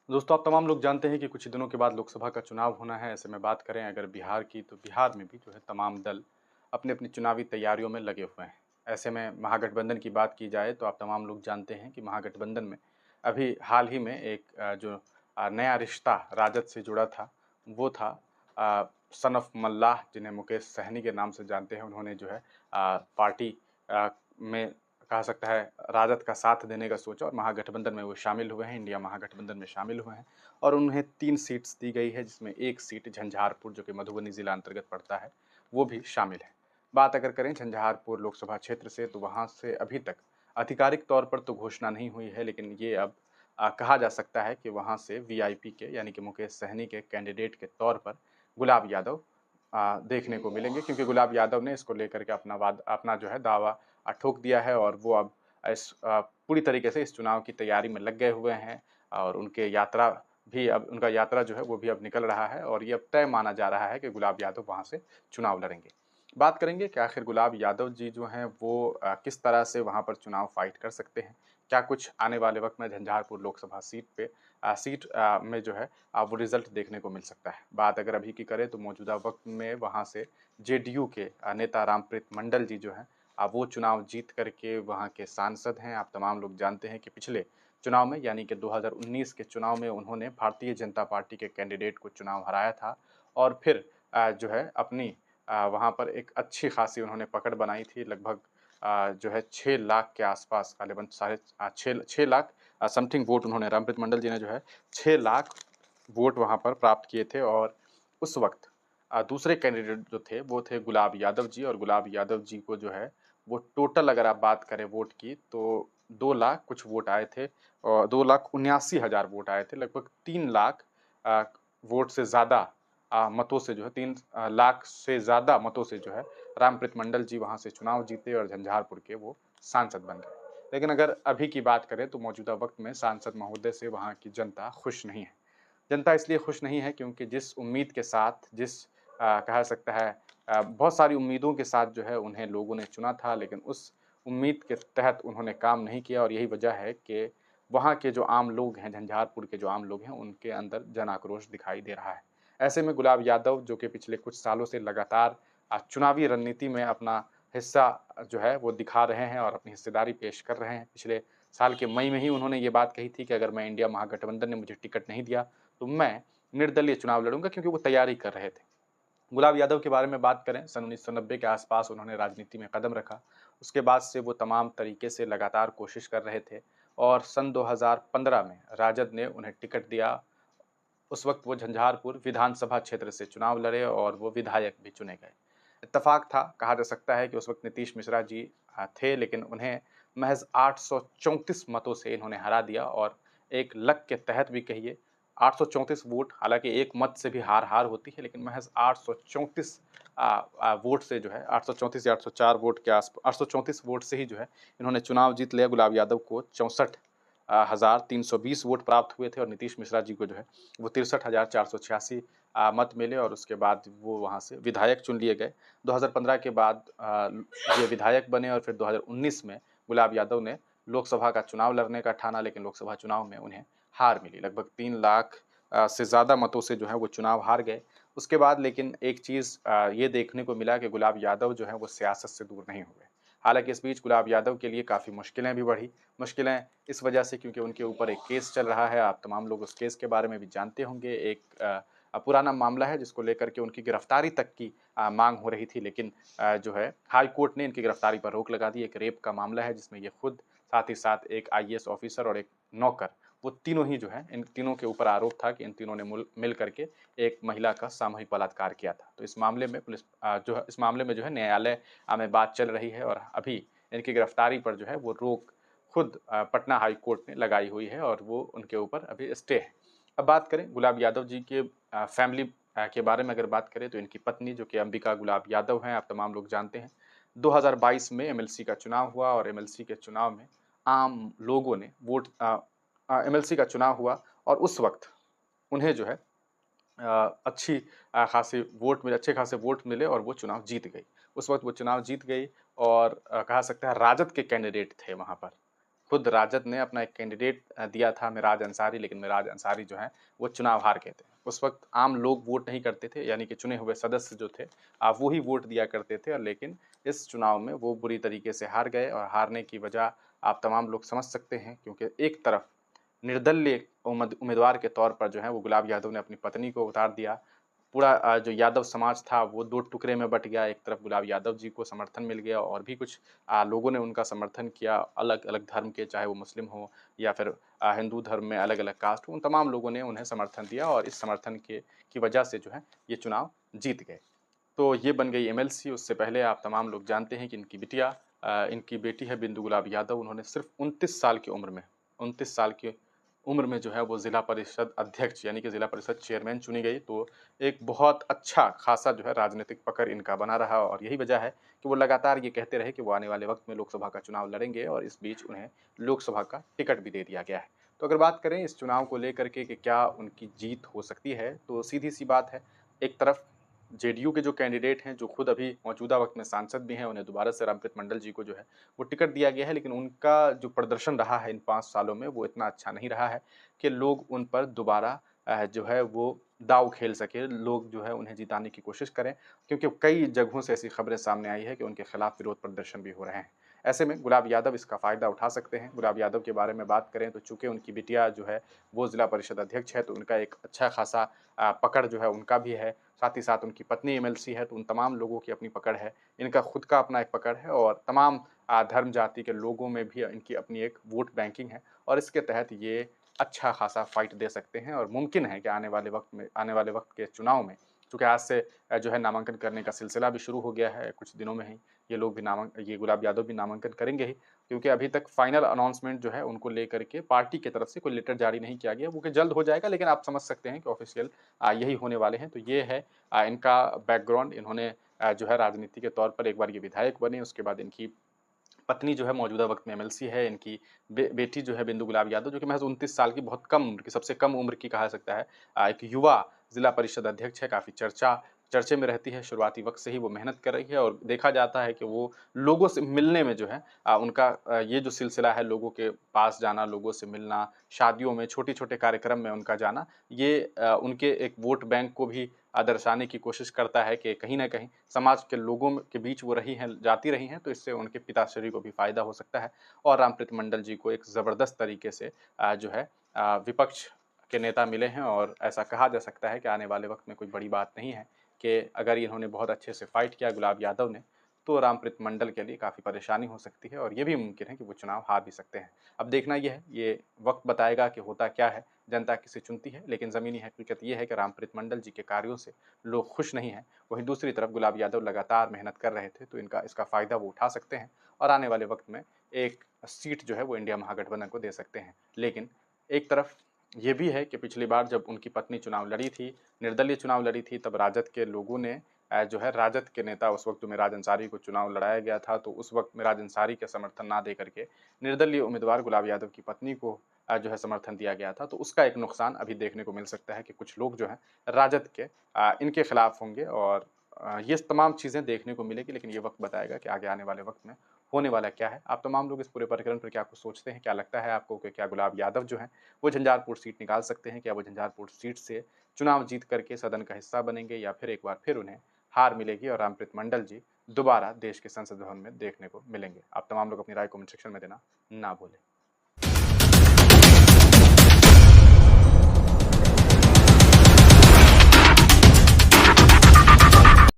दोस्तों, आप तमाम लोग जानते हैं कि कुछ ही दिनों के बाद लोकसभा का चुनाव होना है। ऐसे में बात करें अगर बिहार की, तो बिहार में भी जो है तमाम दल अपनी-अपनी चुनावी तैयारियों में लगे हुए हैं। ऐसे में महागठबंधन की बात की जाए तो आप तमाम लोग जानते हैं कि महागठबंधन में अभी हाल ही में एक जो नया रिश्ता राजद से जुड़ा था, वो था सन ऑफ मल्लाह जिन्हें मुकेश सहनी के नाम से जानते हैं। उन्होंने जो है पार्टी में कहा सकता है राजद का साथ देने का सोचा और महागठबंधन में वो शामिल हुए हैं, इंडिया महागठबंधन में शामिल हुए हैं और उन्हें 3 सीट्स दी गई है जिसमें 1 सीट झंझारपुर जो कि मधुबनी ज़िला अंतर्गत पड़ता है, वो भी शामिल है। बात अगर करें झंझारपुर लोकसभा क्षेत्र से तो वहाँ से अभी तक आधिकारिक तौर पर तो घोषणा नहीं हुई है, लेकिन ये अब कहा जा सकता है कि वहाँ से वीआईपी के यानी कि मुकेश सहनी के कैंडिडेट के तौर पर गुलाब यादव देखने को मिलेंगे, क्योंकि गुलाब यादव ने इसको लेकर के अपना जो है दावा ठोक दिया है और वो अब पूरी तरीके से इस चुनाव की तैयारी में लग गए हुए हैं और उनका यात्रा जो है वो भी अब निकल रहा है और ये अब तय माना जा रहा है कि गुलाब यादव वहाँ से चुनाव लड़ेंगे। बात करेंगे कि आखिर गुलाब यादव जी जो हैं वो किस तरह से वहाँ पर चुनाव फाइट कर सकते हैं? क्या कुछ आने वाले वक़्त में झंझारपुर लोकसभा सीट में जो है वो रिज़ल्ट देखने को मिल सकता है। बात अगर अभी की करें तो मौजूदा वक़्त में वहाँ से जेडीयू के नेता रामप्रीत मंडल जी जो हैं वो चुनाव जीत करके वहाँ के सांसद हैं। आप तमाम लोग जानते हैं कि पिछले चुनाव में यानी कि 2019 के चुनाव में उन्होंने भारतीय जनता पार्टी के कैंडिडेट को चुनाव हराया था और फिर जो है अपनी वहाँ पर एक अच्छी खासी उन्होंने पकड़ बनाई थी। लगभग जो है 6 लाख के आसपास ग़ालिबन 6 लाख समथिंग वोट उन्होंने रामप्रीत मंडल जी ने जो है 6 लाख वोट वहाँ पर प्राप्त किए थे और उस वक़्त दूसरे कैंडिडेट जो थे वो थे गुलाब यादव जी और गुलाब यादव जी को जो है वो टोटल अगर आप बात करें वोट की तो 2 लाख कुछ वोट आए थे और 2,79,000 वोट आए थे। लगभग 3 लाख अ, वोट से ज़्यादा मतों से जो है 3 लाख से ज़्यादा मतों से जो है रामप्रीत मंडल जी वहाँ से चुनाव जीते और झंझारपुर के वो सांसद बन गए। लेकिन अगर अभी की बात करें तो मौजूदा वक़्त में सांसद महोदय से वहाँ की जनता खुश नहीं है। जनता इसलिए खुश नहीं है क्योंकि जिस उम्मीद के साथ कहा सकता है बहुत सारी उम्मीदों के साथ जो है उन्हें लोगों ने चुना था, लेकिन उस उम्मीद के तहत उन्होंने काम नहीं किया और यही वजह है कि वहाँ के जो आम लोग हैं, झंझारपुर के जो आम लोग हैं, उनके अंदर जन आक्रोश दिखाई दे रहा है। ऐसे में गुलाब यादव जो कि पिछले कुछ सालों से लगातार चुनावी रणनीति में अपना हिस्सा जो है वो दिखा रहे हैं और अपनी हिस्सेदारी पेश कर रहे हैं। पिछले साल के मई में ही उन्होंने ये बात कही थी कि अगर मैं इंडिया महागठबंधन ने मुझे टिकट नहीं दिया तो मैं निर्दलीय चुनाव लड़ूँगा, क्योंकि वो तैयारी कर रहे थे। गुलाब यादव के बारे में बात करें, सन 1990 के आसपास उन्होंने राजनीति में कदम रखा। उसके बाद से वो तमाम तरीके से लगातार कोशिश कर रहे थे और सन 2015 में राजद ने उन्हें टिकट दिया। उस वक़्त वो झंझारपुर विधानसभा क्षेत्र से चुनाव लड़े और वो विधायक भी चुने गए। इत्तेफ़ाक था, कहा जा सकता है कि उस वक़्त नीतीश मिश्रा जी थे, लेकिन उन्हें महज़ 834 मतों से इन्होंने हरा दिया और एक लक के तहत भी कहिए 834 वोट, हालाँकि एक मत से भी हार-हार होती है, लेकिन महज़ 834 वोट से जो है 834 या 804 वोट के 834 वोट से ही जो है इन्होंने चुनाव जीत लिया। गुलाब यादव को 64 हज़ार 320 वोट प्राप्त हुए थे और नीतीश मिश्रा जी को जो है वो 63,486 मत मिले और उसके बाद वो वहाँ से विधायक चुन लिए गए। 2015 के बाद ये विधायक बने और फिर 2019 में गुलाब यादव ने लोकसभा का चुनाव लड़ने का ठाना, लेकिन लोकसभा चुनाव में उन्हें हार मिली। लगभग 3 लाख से ज़्यादा मतों से जो है वो चुनाव हार गए। उसके बाद लेकिन एक चीज़ ये देखने को मिला कि गुलाब यादव जो हैं वो सियासत से दूर नहीं हुए। हालाँकि इस बीच गुलाब यादव के लिए काफ़ी मुश्किलें भी बढ़ी। मुश्किलें इस वजह से क्योंकि उनके ऊपर एक केस चल रहा है, आप तमाम लोग उस केस के बारे में भी जानते होंगे। एक पुराना मामला है जिसको लेकर के उनकी गिरफ्तारी तक की माँग हो रही थी, लेकिन जो है हाई कोर्ट ने इनकी गिरफ्तारी पर रोक लगा दी। एक रेप का मामला है जिसमें ये खुद, साथ ही साथ एक आईएएस ऑफिसर और एक नौकर, वो तीनों ही जो हैं, इन तीनों के ऊपर आरोप था कि इन तीनों ने मिल करके एक महिला का सामूहिक बलात्कार किया था। तो इस मामले में जो है इस मामले में जो है न्यायालय में बात चल रही है और अभी इनकी गिरफ्तारी पर जो है वो रोक खुद पटना हाई कोर्ट ने लगाई हुई है और वो उनके ऊपर अभी स्टे है। अब बात करें गुलाब यादव जी के फैमिली के बारे में अगर बात करें तो इनकी पत्नी जो कि अंबिका गुलाब यादव हैं, आप तमाम लोग जानते हैं। 2022 में एमएलसी का चुनाव हुआ और एमएलसी के चुनाव में आम लोगों ने एमएलसी का चुनाव हुआ और उस वक़्त उन्हें जो है अच्छी खासी वोट मिले अच्छे खासे वोट मिले और वो चुनाव जीत गई। उस वक़्त वो चुनाव जीत गई और कहा सकता है राजद के कैंडिडेट थे वहाँ पर। खुद राजद ने अपना एक कैंडिडेट दिया था मिराज अंसारी, लेकिन मिराज अंसारी जो हैं वो चुनाव हार गए थे। उस वक़्त आम लोग वोट नहीं करते थे, यानी कि चुने हुए सदस्य जो थे वो ही वोट दिया करते थे, और लेकिन इस चुनाव में वो बुरी तरीके से हार गए, और हारने की वजह आप तमाम लोग समझ सकते हैं, क्योंकि एक तरफ निर्दलीय उम्मीदवार के तौर पर जो है वो गुलाब यादव ने अपनी पत्नी को उतार दिया। पूरा जो यादव समाज था वो 2 टुकड़े में बँट गया। एक तरफ गुलाब यादव जी को समर्थन मिल गया, और भी कुछ लोगों ने उनका समर्थन किया, अलग-अलग धर्म के, चाहे वो मुस्लिम हो या फिर हिंदू धर्म में अलग-अलग कास्ट हो, उन तमाम लोगों ने उन्हें समर्थन दिया, और इस समर्थन के की वजह से जो है ये चुनाव जीत गए। तो ये बन गई एमएलसी। उससे पहले आप तमाम लोग जानते हैं कि इनकी बेटी है बिंदु गुलाब यादव, उन्होंने सिर्फ़ 29 साल की उम्र में 29 साल की उम्र में जो है वो ज़िला परिषद अध्यक्ष, यानी कि ज़िला परिषद चेयरमैन चुनी गई। तो एक बहुत अच्छा खासा जो है राजनीतिक पकड़ इनका बना रहा, और यही वजह है कि वो लगातार ये कहते रहे कि वो आने वाले वक़्त में लोकसभा का चुनाव लड़ेंगे, और इस बीच उन्हें लोकसभा का टिकट भी दे दिया गया है। तो अगर बात करें इस चुनाव को लेकर के कि क्या उनकी जीत हो सकती है, तो सीधी-सी बात है, एक तरफ जेडीयू के जो कैंडिडेट हैं, जो खुद अभी मौजूदा वक़्त में सांसद भी हैं, उन्हें दोबारा से रामप्रीत मंडल जी को जो है वो टिकट दिया गया है, लेकिन उनका जो प्रदर्शन रहा है इन 5 सालों में वो इतना अच्छा नहीं रहा है कि लोग उन पर दोबारा जो है वो दाँव खेल सकें, लोग जो है उन्हें जिताने की कोशिश करें, क्योंकि कई जगहों से ऐसी खबरें सामने आई है कि उनके खिलाफ विरोध प्रदर्शन भी हो रहे हैं। ऐसे में गुलाब यादव इसका फ़ायदा उठा सकते हैं। गुलाब यादव के बारे में बात करें तो चूँकि उनकी बिटिया जो है वो ज़िला परिषद अध्यक्ष है, तो उनका एक अच्छा खासा पकड़ जो है उनका भी है। साथ ही साथ उनकी पत्नी एमएलसी है, तो उन तमाम लोगों की अपनी पकड़ है। इनका खुद का अपना एक पकड़ है, और तमाम धर्म जाति के लोगों में भी इनकी अपनी एक वोट बैंकिंग है, और इसके तहत ये अच्छा खासा फ़ाइट दे सकते हैं, और मुमकिन है कि आने वाले वक़्त के चुनाव में, चूँकि आज से जो है नामांकन करने का सिलसिला भी शुरू हो गया है, कुछ दिनों में ही ये गुलाब यादव भी नामांकन करेंगे ही, क्योंकि अभी तक फाइनल अनाउंसमेंट जो है उनको लेकर के पार्टी की तरफ से कोई लेटर जारी नहीं किया गया, वो कि जल्द हो जाएगा, लेकिन आप समझ सकते हैं कि ऑफ़िशियल यही होने वाले हैं। तो ये है इनका बैकग्राउंड। इन्होंने जो है राजनीति के तौर पर एक बार ये विधायक बने, उसके बाद इनकी पत्नी जो है मौजूदा वक़्त में एमएलसी है, इनकी बेटी जो है बिंदु गुलाब यादव, जो कि महज़ 29 साल की, बहुत कम उम्र की, सबसे कम उम्र की कहा सकता है। एक युवा ज़िला परिषद अध्यक्ष है, काफ़ी चर्चे में रहती है, शुरुआती वक़्त से ही वो मेहनत कर रही है, और देखा जाता है कि वो लोगों से मिलने में जो है उनका ये जो सिलसिला है, लोगों के पास जाना, लोगों से मिलना, शादियों में, छोटे-छोटे कार्यक्रम में उनका जाना, ये उनके एक वोट बैंक को भी दर्शाने की कोशिश करता है कि कहीं न कहीं समाज के लोगों के बीच वो जाती रही हैं, तो इससे उनके पिताश्री को भी फ़ायदा हो सकता है, और रामप्रीत मंडल जी को एक ज़बरदस्त तरीके से जो है विपक्ष के नेता मिले हैं, और ऐसा कहा जा सकता है कि आने वाले वक़्त में कोई बड़ी बात नहीं है कि अगर इन्होंने बहुत अच्छे से फ़ाइट किया गुलाब यादव ने, तो रामप्रीत मंडल के लिए काफ़ी परेशानी हो सकती है, और ये भी मुमकिन है कि वो चुनाव हार भी सकते हैं। अब देखना ये है, ये वक़्त बताएगा कि होता क्या है, जनता किसे चुनती है, लेकिन ज़मीनी हकीकत ये है कि रामप्रीत मंडल जी के कार्यों से लोग खुश नहीं हैं। वहीं दूसरी तरफ गुलाब यादव लगातार मेहनत कर रहे थे, तो इनका इसका फ़ायदा वो उठा सकते हैं, और आने वाले वक़्त में एक सीट जो है वो इंडिया महागठबंधन को दे सकते हैं। लेकिन एक तरफ ये भी है कि पिछली बार जब उनकी पत्नी चुनाव लड़ी थी, निर्दलीय चुनाव लड़ी थी, तब राजद के लोगों ने जो है राजद के नेता, उस वक़्त जो मिराज अंसारी को चुनाव लड़ाया गया था, तो उस वक़्त मिराज अंसारी के समर्थन ना दे करके निर्दलीय उम्मीदवार गुलाब यादव की पत्नी को जो है समर्थन दिया गया था। तो उसका एक नुकसान अभी देखने को मिल सकता है कि कुछ लोग जो हैं राजद के इनके खिलाफ होंगे, और ये तमाम चीज़ें देखने को मिलेगी, लेकिन ये वक़्त बताएगा कि आगे आने वाले वक़्त में होने वाला क्या है। आप तमाम लोग इस पूरे प्रकरण पर क्या कुछ सोचते हैं? क्या लगता है आपको कि क्या गुलाब यादव जो हैं, वो झंझारपुर सीट निकाल सकते हैं? क्या वो झंझारपुर सीट से चुनाव जीत करके सदन का हिस्सा बनेंगे, या फिर एक बार फिर उन्हें हार मिलेगी, और रामप्रीत मंडल जी दोबारा देश के संसद भवन में देखने को मिलेंगे? आप तमाम लोग अपनी राय कमेंट सेक्शन में देना ना भूलें।